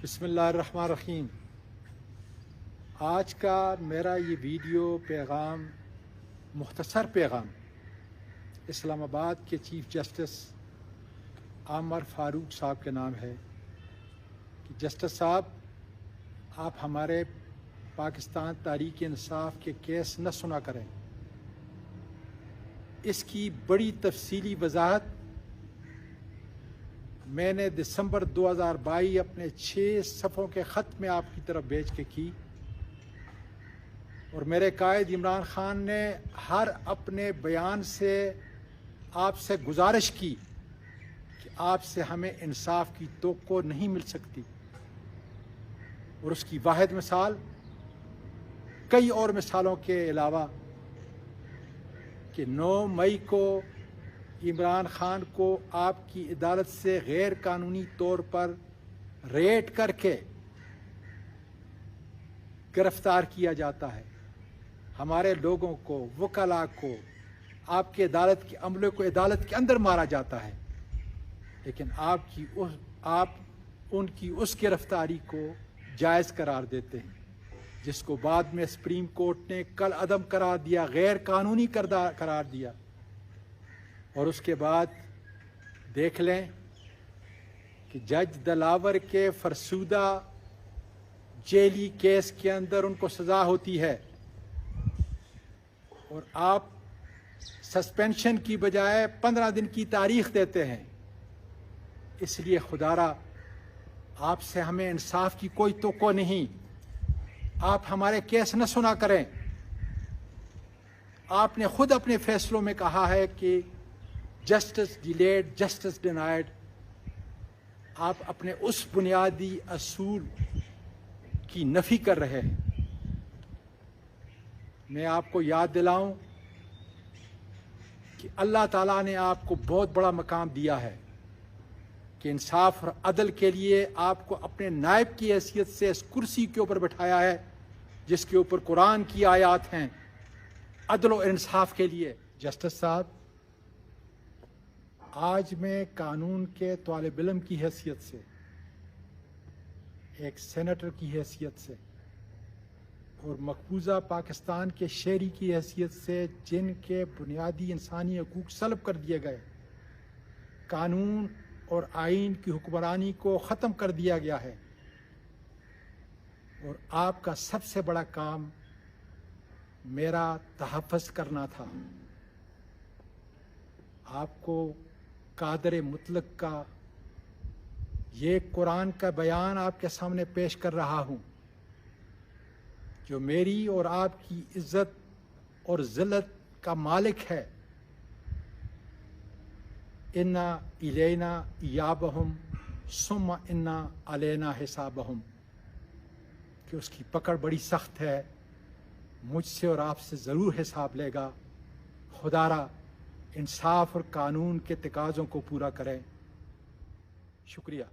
بسم اللہ الرحمن الرحیم۔ آج کا میرا یہ ویڈیو پیغام مختصر پیغام اسلام آباد کے چیف جسٹس عامر فاروق صاحب کے نام ہے کہ جسٹس صاحب، آپ ہمارے پاکستان تحریک انصاف کے کیس نہ سنا کریں۔ اس کی بڑی تفصیلی وضاحت میں نے دسمبر 2022 اپنے 6 صفحوں کے خط میں آپ کی طرف بھیج کے کی، اور میرے قائد عمران خان نے ہر اپنے بیان سے آپ سے گزارش کی کہ آپ سے ہمیں انصاف کی توقع نہیں مل سکتی، اور اس کی واحد مثال کئی اور مثالوں کے علاوہ کہ 9 مئی کو عمران خان کو آپ کی عدالت سے غیر قانونی طور پر ریڈ کر کے گرفتار کیا جاتا ہے، ہمارے لوگوں کو، وکلاء کو، آپ کے عدالت کے عملے کو عدالت کے اندر مارا جاتا ہے، لیکن آپ ان کی اس گرفتاری کو جائز قرار دیتے ہیں، جس کو بعد میں سپریم کورٹ نے کل عدم قرار دیا، غیر قانونی قرار دیا۔ اور اس کے بعد دیکھ لیں کہ جج دلاور کے فرسودہ جیلی کیس کے اندر ان کو سزا ہوتی ہے، اور آپ سسپینشن کی بجائے 15 دن کی تاریخ دیتے ہیں۔ اس لیے خدارا آپ سے ہمیں انصاف کی کوئی توقع نہیں، آپ ہمارے کیس نہ سنا کریں۔ آپ نے خود اپنے فیصلوں میں کہا ہے کہ جسٹس ڈیلیڈ جسٹس ڈینائڈ۔ آپ اپنے اس بنیادی اصول کی نفی کر رہے ہیں۔ میں آپ کو یاد دلاؤں کہ اللہ تعالیٰ نے آپ کو بہت بڑا مقام دیا ہے کہ انصاف اور عدل کے لیے آپ کو اپنے نائب کی حیثیت سے اس کرسی کے اوپر بٹھایا ہے، جس کے اوپر قرآن کی آیات ہیں عدل و انصاف کے لیے۔ جسٹس صاحب، آج میں قانون کے طالب علم کی حیثیت سے، ایک سینیٹر کی حیثیت سے، اور مقبوضہ پاکستان کے شہری کی حیثیت سے، جن کے بنیادی انسانی حقوق سلب کر دیے گئے، قانون اور آئین کی حکمرانی کو ختم کر دیا گیا ہے، اور آپ کا سب سے بڑا کام میرا تحفظ کرنا تھا۔ آپ کو قادر مطلق کا یہ قرآن کا بیان آپ کے سامنے پیش کر رہا ہوں، جو میری اور آپ کی عزت اور ذلت کا مالک ہے۔ انا الینا ایابہم ثم انا علینا حسابہم، کہ اس کی پکڑ بڑی سخت ہے، مجھ سے اور آپ سے ضرور حساب لے گا۔ خدارا انصاف اور قانون کے تقاضوں کو پورا کریں۔ شکریہ۔